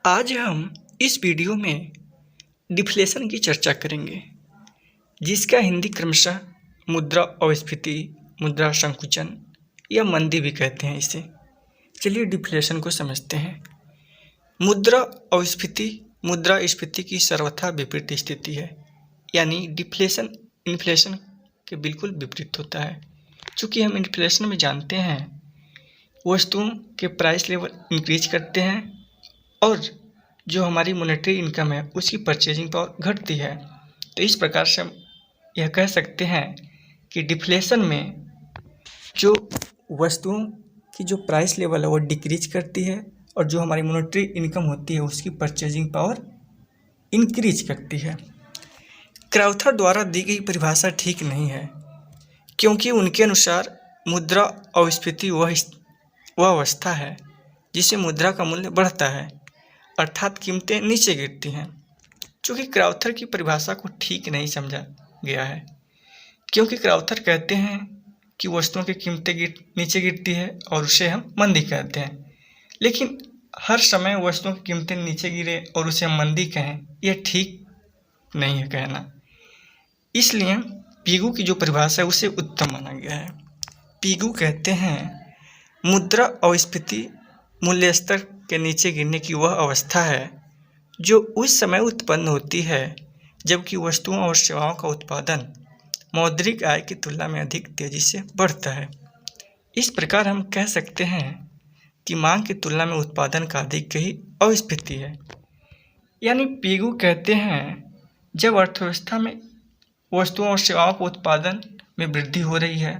आज हम इस वीडियो में डिफ्लेशन की चर्चा करेंगे, जिसका हिंदी क्रमशः मुद्रा अस्फीति, मुद्रा संकुचन या मंदी भी कहते हैं इसे। चलिए डिफ्लेशन को समझते हैं। मुद्रा अस्फीति मुद्रास्फीति की सर्वथा विपरीत स्थिति है, यानी डिफ्लेशन इन्फ्लेशन के बिल्कुल विपरीत होता है। चूँकि हम इन्फ्लेशन में जानते हैं वस्तुओं के प्राइस लेवल इंक्रीज करते हैं और जो हमारी मॉनेटरी इनकम है उसकी परचेजिंग पावर घटती है। तो इस प्रकार से हम यह कह सकते हैं कि डिफ्लेशन में जो वस्तुओं की जो प्राइस लेवल है वो डिक्रीज करती है और जो हमारी मॉनेटरी इनकम होती है उसकी परचेजिंग पावर इंक्रीज करती है। क्राउथर द्वारा दी गई परिभाषा ठीक नहीं है, क्योंकि उनके अनुसार मुद्रा अस्फीति वह अवस्था है जिससे मुद्रा का मूल्य बढ़ता है, अर्थात कीमतें नीचे गिरती हैं। चूँकि क्राउथर की परिभाषा को ठीक नहीं समझा गया है, क्योंकि क्राउथर कहते हैं कि वस्तुओं की कीमतें नीचे गिरती है और उसे हम मंदी कहते हैं, लेकिन हर समय वस्तुओं की कीमतें नीचे गिरे और उसे हम मंदी कहें, यह ठीक नहीं है कहना। इसलिए पीगू की जो परिभाषा है उसे उत्तम माना गया है। पीगू कहते हैं मुद्रा अस्फीति मूल्य स्तर के नीचे गिरने की वह अवस्था है जो उस समय उत्पन्न होती है जबकि वस्तुओं और सेवाओं का उत्पादन मौद्रिक आय की तुलना में अधिक तेजी से बढ़ता है। इस प्रकार हम कह सकते हैं कि मांग की तुलना में उत्पादन का अधिक ही अस्फीति है। यानी पीगू कहते हैं जब अर्थव्यवस्था में वस्तुओं और सेवाओं के उत्पादन में वृद्धि हो रही है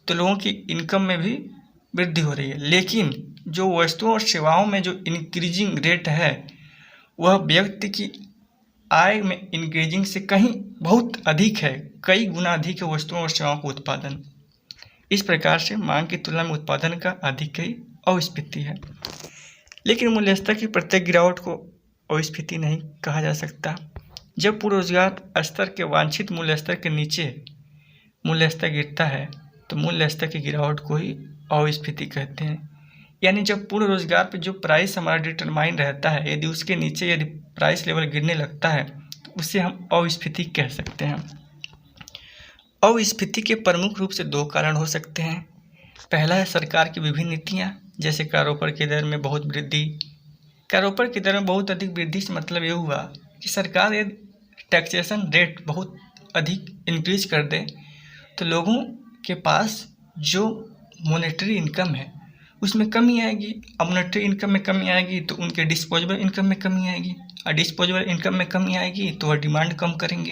तो लोगों की इनकम में भी वृद्धि हो रही है, लेकिन जो वस्तुओं और सेवाओं में जो इंक्रीजिंग रेट है वह व्यक्ति की आय में इंक्रीजिंग से कहीं बहुत अधिक है, कई गुना अधिक है वस्तुओं और सेवाओं का उत्पादन। इस प्रकार से मांग की तुलना में उत्पादन का अधिक ही अस्फीति है। लेकिन मूल्य स्तर की प्रत्येक गिरावट को अस्फीति नहीं कहा जा सकता। जब पूर्ण रोजगार स्तर के वांछित मूल्य स्तर के नीचे मूल्य स्तर गिरता है तो मूल्य स्तर की गिरावट को ही अस्फीति कहते हैं। यानी जब पूर्ण रोजगार पे जो प्राइस हमारा डिटरमाइन रहता है, यदि उसके नीचे यदि प्राइस लेवल गिरने लगता है तो उसे हम अस्फीति कह सकते हैं। अस्फीति के प्रमुख रूप से दो कारण हो सकते हैं। पहला है सरकार की विभिन्न नीतियाँ, जैसे कारोबार की दर में बहुत वृद्धि। कारोबार की दर में बहुत अधिक वृद्धि से मतलब ये हुआ कि सरकार यदि टैक्सेशन रेट बहुत अधिक इंक्रीज कर दे तो लोगों के पास जो मॉनेटरी इनकम है उसमें कमी आएगी। अब मॉनेटरी इनकम में कमी आएगी तो उनके डिस्पोजेबल इनकम में कमी आएगी, और डिस्पोजेबल इनकम में कमी आएगी तो वह डिमांड कम करेंगे,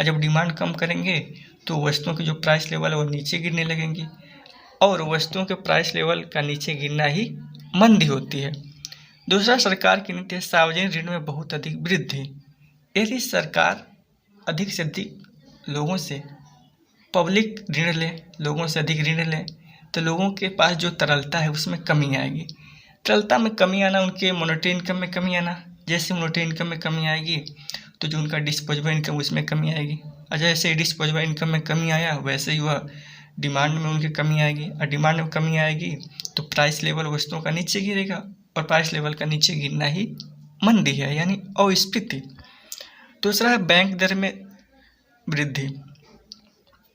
और जब डिमांड कम करेंगे तो वस्तुओं की जो प्राइस लेवल है वो नीचे गिरने लगेंगी, और वस्तुओं के प्राइस लेवल का नीचे गिरना ही मंदी होती है। दूसरा सरकार की नीति है सार्वजनिक ऋण में बहुत अधिक वृद्धि। यदि सरकार अधिक से अधिक लोगों से पब्लिक ऋण ले, लोगों से अधिक ऋण ले तो लोगों के पास जो तरलता है उसमें कमी आएगी। तरलता में कमी आना, उनके मॉनेटरी इनकम में कमी आना। जैसे मॉनेटरी इनकम में कमी आएगी तो जो उनका डिस्पोजेबल इनकम उसमें कमी आएगी, और जैसे डिस्पोजेबल इनकम में कमी आया वैसे ही वह डिमांड में उनकी कमी आएगी, और डिमांड में कमी आएगी तो प्राइस लेवल वस्तुओं का नीचे गिरेगा, और प्राइस लेवल का नीचे गिरना ही मंदी है, यानी अस्फीति। दूसरा है बैंक दर में वृद्धि।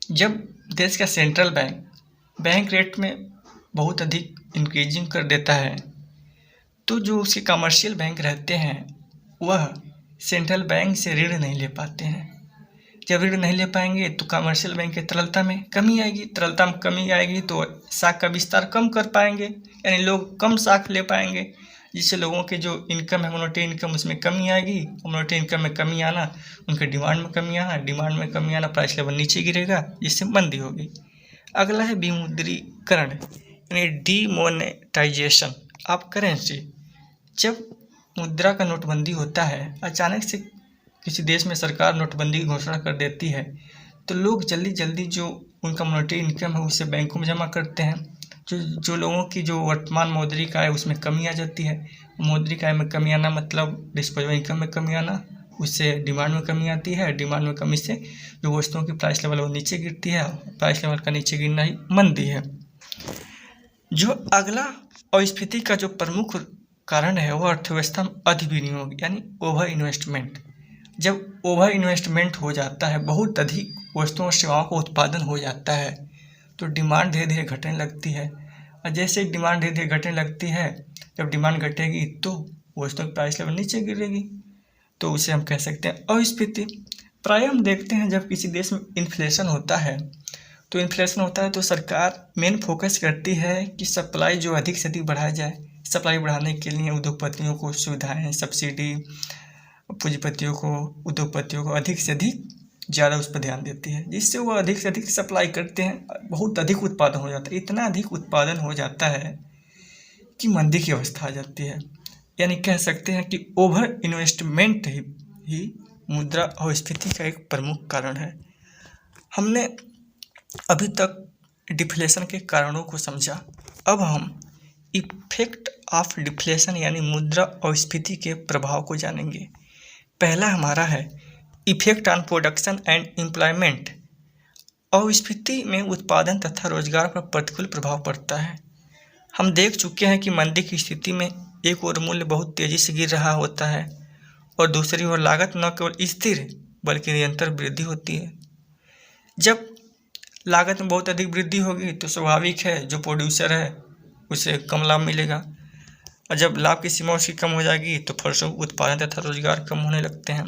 जब देश का सेंट्रल बैंक रेट में बहुत अधिक इंक्रीजिंग कर देता है तो जो उसके कमर्शियल बैंक रहते हैं वह सेंट्रल बैंक से ऋण नहीं ले पाते हैं। जब ऋण नहीं ले पाएंगे तो कमर्शियल बैंक के तरलता में कमी आएगी, तरलता में कमी आएगी तो साख का विस्तार कम कर पाएंगे, यानी लोग कम साख ले पाएंगे, जिससे लोगों के जो इनकम है मॉनेटरी इनकम उसमें कमी आएगी। मॉनेटरी इनकम में कमी आना, उनके डिमांड में कमी आना, डिमांड में कमी आना, प्राइस लेवल नीचे गिरेगा, जिससे मंदी होगी। अगला है विमुद्रीकरण, यानी डीमोनेटाइजेशन ऑफ करेंसी। जब मुद्रा का नोटबंदी होता है, अचानक से किसी देश में सरकार नोटबंदी की घोषणा कर देती है तो लोग जल्दी जल्दी जो उनका मॉनेटरी इनकम है उसे बैंकों में जमा करते हैं। जो लोगों की जो वर्तमान मौद्रिक आय उसमें कमी आ जाती है। मौद्रिक आय में कमी आना मतलब डिस्पोजेबल इनकम में कमी आना, उससे डिमांड में कमी आती है, डिमांड में कमी से जो वस्तुओं की प्राइस लेवल वो नीचे गिरती है, प्राइस लेवल का नीचे गिरना ही मंदी है। जो अगला अस्फीति का जो प्रमुख कारण है वो अर्थव्यवस्था में अधिविनियोग यानी ओवर इन्वेस्टमेंट। जब ओवर इन्वेस्टमेंट हो जाता है, बहुत अधिक वस्तुओं और सेवाओं का उत्पादन हो जाता है, तो डिमांड धीरे धीरे घटने लगती है। और जैसे डिमांड धीरे धीरे घटने लगती है, जब डिमांड घटेगी तो वस्तुओं की प्राइस लेवल नीचे गिरेगी, तो उसे हम कह सकते हैं अस्फीति। प्रायः हम देखते हैं जब किसी देश में इन्फ्लेशन होता है तो सरकार मेन फोकस करती है कि सप्लाई जो अधिक से अधिक बढ़ाया जाए। सप्लाई बढ़ाने के लिए उद्योगपतियों को सुविधाएं, सब्सिडी, पूंजीपतियों को, उद्योगपतियों को अधिक से अधिक ज़्यादा उस पर ध्यान देती है, जिससे वो अधिक से अधिक सप्लाई करते हैं। बहुत अधिक उत्पादन हो जाता है, इतना अधिक उत्पादन हो जाता है कि मंदी की अवस्था आ जाती है। यानी कह सकते हैं कि ओवर इन्वेस्टमेंट ही मुद्रा अस्फीति का एक प्रमुख कारण है। हमने अभी तक डिफ्लेशन के कारणों को समझा। अब हम इफेक्ट ऑफ डिफ्लेशन यानी मुद्रा अस्फीति के प्रभाव को जानेंगे। पहला हमारा है effect on production and employment. अस्फीति में उत्पादन तथा रोजगार पर प्रतिकूल प्रभाव पड़ता है। हम देख चुके हैं कि मंदी की स्थिति में एक ओर मूल्य बहुत तेजी से गिर रहा होता है और दूसरी ओर लागत न केवल स्थिर बल्कि निरंतर वृद्धि होती है। जब लागत में बहुत अधिक वृद्धि होगी तो स्वाभाविक है जो प्रोड्यूसर है उसे कम लाभ मिलेगा, और जब लाभ की सीमा उसकी कम हो जाएगी तो फलस्वरूप उत्पादन तथा रोजगार कम होने लगते हैं।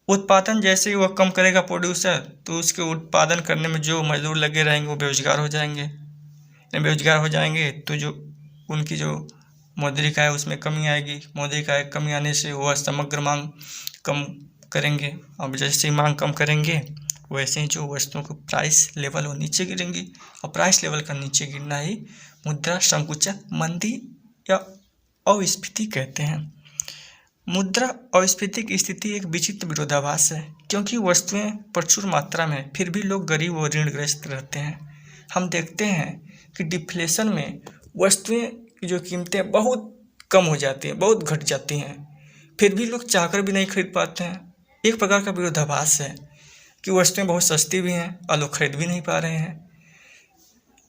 उत्पादन जैसे ही वह कम करेगा प्रोड्यूसर, तो उसके उत्पादन करने में जो मजदूर लगे रहेंगे वो बेरोजगार हो जाएंगे। बेरोजगार हो जाएंगे तो जो उनकी जो मौद्रिक आय उसमें कमी आएगी। मौद्रिक आय कमी आने से वह समग्र मांग कम करेंगे, और जैसे ही मांग कम करेंगे वैसे ही जो वस्तुओं को प्राइस लेवल वो नीचे गिरेंगी, और प्राइस लेवल का नीचे गिरना ही मुद्रा संकुचन, मंदी या अस्फीति कहते हैं। मुद्रा अस्फीति की स्थिति एक विचित्र विरोधाभास है, क्योंकि वस्तुएं प्रचुर मात्रा में फिर भी लोग गरीब और ऋणग्रस्त रहते हैं। हम देखते हैं कि डिफ्लेशन में वस्तुएं की जो कीमतें बहुत कम हो जाती हैं, बहुत घट जाती हैं, फिर भी लोग चाहकर भी नहीं खरीद पाते हैं। एक प्रकार का विरोधाभास है कि वस्तुएं बहुत सस्ती भी हैं और लोग खरीद भी नहीं पा रहे हैं।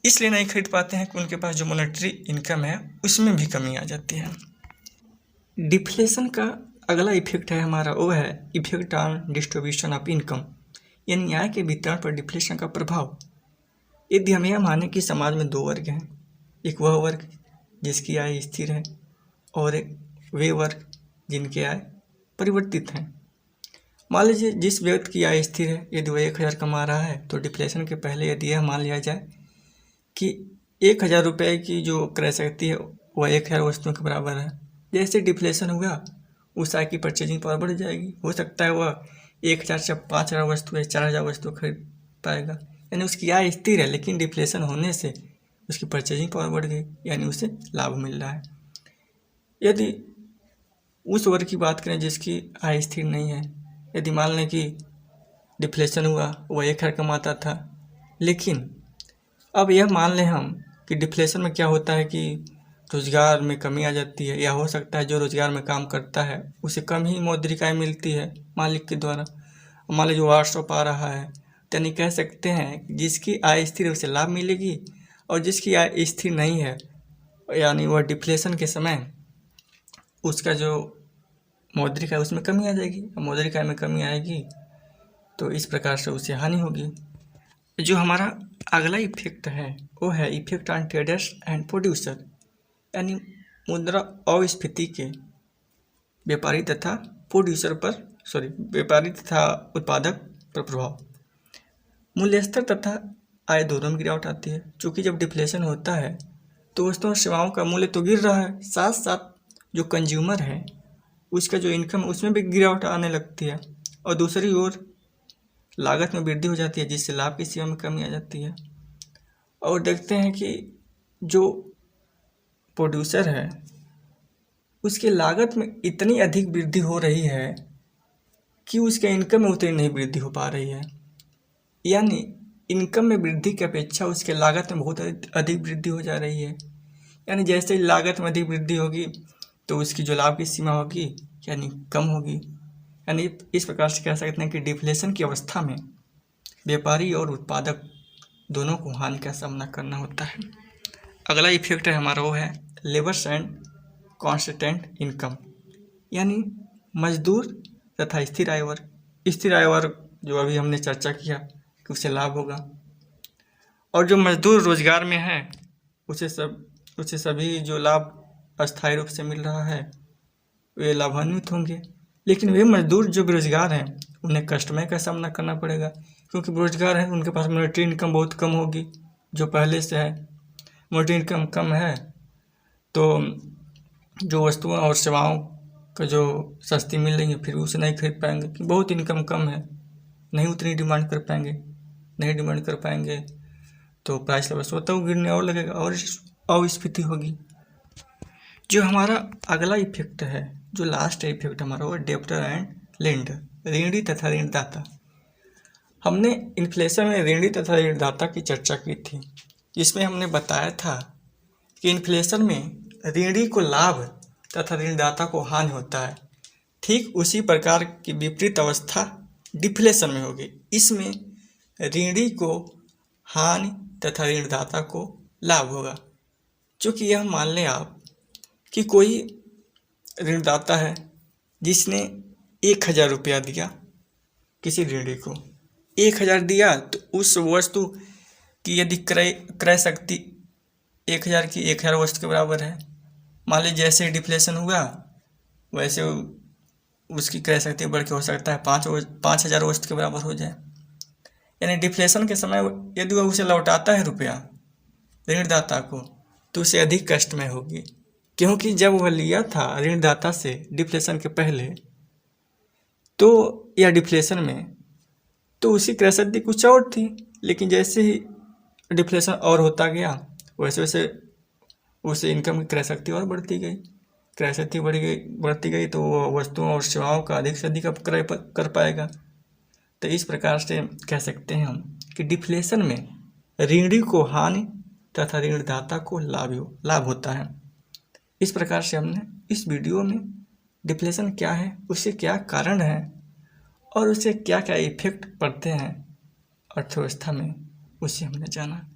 इसलिए नहीं खरीद पाते हैं कि उनके पास जो मॉनेटरी इनकम है उसमें भी कमी आ जाती है। डिफ्लेशन का अगला इफेक्ट है हमारा, वो है effect on distribution of income, यानी आय के वितरण पर डिफ्लेशन का प्रभाव। यदि हम यह माने कि समाज में दो वर्ग हैं, एक वह वर्ग जिसकी आय स्थिर है और एक वे वर्ग जिनकी आय परिवर्तित हैं। मान लीजिए जिस व्यक्ति की आय स्थिर है, यदि वह 1000 कमा रहा है, तो डिफ्लेशन के पहले यदि यह मान लिया जाए कि 1000 रुपये की जो क्रय शक्ति है वह 1000 वस्तुओं के बराबर है। जैसे डिफ्लेशन हुआ उस आय की परचेजिंग पावर बढ़ जाएगी। हो सकता है वह 1000 से 5000 वस्तु या 4000 वस्तु खरीद पाएगा, यानी उसकी आय स्थिर है, लेकिन डिफ्लेशन होने से उसकी परचेजिंग पावर बढ़ गई, यानी उसे लाभ मिल रहा है। यदि उस वर्ग की बात करें जिसकी आय स्थिर नहीं है, यदि मान लें कि डिफ्लेशन हुआ, वह 1000 कमाता था, लेकिन अब यह मान लें हम कि डिफ्लेशन में क्या होता है कि रोजगार में कमी आ जाती है, या हो सकता है जो रोजगार में काम करता है उसे कम ही मौद्रिक आय मिलती है मालिक के द्वारा। मान लीजिए 800 पा रहा है, तो यानी कह सकते हैं कि जिसकी आय स्थिर है उसे लाभ मिलेगी, और जिसकी आय स्थिर नहीं है यानी वह डिफ्लेशन के समय उसका जो मौद्रिक आय उसमें कमी आ जाएगी। मौद्रिक आय में कमी आएगी तो इस प्रकार से उसे हानि होगी। जो हमारा अगला इफेक्ट है वो है effect on traders and producer, यानी मुद्रा अस्फीति के व्यापारी तथा उत्पादक पर प्रभाव। मूल्य स्तर तथा आय दोनों में गिरावट आती है। चूँकि जब डिफ्लेशन होता है तो वस्तुओं और सेवाओं का मूल्य तो गिर रहा है, साथ साथ जो कंज्यूमर है उसका जो इनकम है उसमें भी गिरावट आने लगती है, और दूसरी ओर लागत में वृद्धि हो जाती है, जिससे लाभ की सीमा में कमी आ जाती है। और देखते हैं कि जो प्रोड्यूसर है उसके लागत में इतनी अधिक वृद्धि हो रही है कि उसके इनकम में उतनी नहीं वृद्धि हो पा रही है, यानी इनकम में वृद्धि की अपेक्षा उसके लागत में बहुत अधिक वृद्धि हो जा रही है। यानी जैसे ही लागत में अधिक वृद्धि होगी तो उसकी जो लाभ की सीमा होगी यानी कम होगी। यानी इस प्रकार से कह सकते हैं कि डिफ्लेशन की अवस्था में व्यापारी और उत्पादक दोनों को हानि का सामना करना होता है। अगला इफेक्ट है हमारा वो है लेबर्स एंड कांस्टेंट इनकम, यानी मजदूर तथा स्थिर आय वर्ग जो अभी हमने चर्चा किया कि उसे लाभ होगा, और जो मजदूर रोजगार में है उसे सभी जो लाभ अस्थायी रूप से मिल रहा है वे लाभान्वित होंगे। लेकिन वे मजदूर जो बेरोजगार हैं उन्हें कष्टमय का सामना करना पड़ेगा, क्योंकि बेरोजगार हैं, उनके पास मॉनेटरी इनकम बहुत कम होगी जो पहले से है। मॉनेटरी इनकम कम है तो जो वस्तुओं और सेवाओं का जो सस्ती मिल रही है फिर उसे नहीं खरीद पाएंगे, कि बहुत इनकम कम है, नहीं उतनी डिमांड कर पाएंगे तो प्राइस लेवल स्वतः गिरने और लगेगा और अस्फीति होगी। जो हमारा अगला इफेक्ट है, जो लास्ट इफेक्ट हमारा वो डेब्टर एंड लेंडर, ऋणी तथा ऋणदाता। हमने इन्फ्लेशन में ऋणी तथा ऋणदाता की चर्चा की थी, जिसमें हमने बताया था कि इन्फ्लेशन में ऋणी को लाभ तथा ऋणदाता को हानि होता है। ठीक उसी प्रकार की विपरीत अवस्था डिफ्लेशन में होगी। इसमें ऋणी को हानि तथा ऋणदाता को लाभ होगा। चूँकि यह मान लें आप कि कोई ऋणदाता है जिसने 1000 रुपया दिया किसी ऋणी को, 1000 दिया तो उस वस्तु की यदि क्रय शक्ति 1000 की 1000 वस्तु के बराबर है। मान लीजिए जैसे डिफ्लेशन हुआ वैसे उसकी क्रय शक्ति बढ़ के हो सकता है 5000 वस्तु के बराबर हो जाए। यानी डिफ्लेशन के समय यदि वह उसे लौटाता है रुपया ऋणदाता को तो उसे अधिक कष्ट में होगी, क्योंकि जब वह लिया था ऋणदाता से डिफ्लेशन के पहले तो या डिफ्लेशन में तो उसकी क्रय शक्ति कुछ और थी, लेकिन जैसे ही डिफ्लेशन और होता गया वैसे वैसे उसे इनकम की क्रय शक्ति और बढ़ती गई। क्रय शक्ति बढ़ती गई तो वो वस्तुओं और सेवाओं का अधिक से अधिक क्रय कर पाएगा। तो इस प्रकार से कह सकते हैं हम कि डिफ्लेशन में ऋणी को हानि तथा ऋणदाता को लाभ होता है। इस प्रकार से हमने इस वीडियो में डिफ्लेशन क्या है, उसके क्या कारण है और उससे क्या क्या इफेक्ट पड़ते हैं अर्थव्यवस्था में, उसे हमने जाना।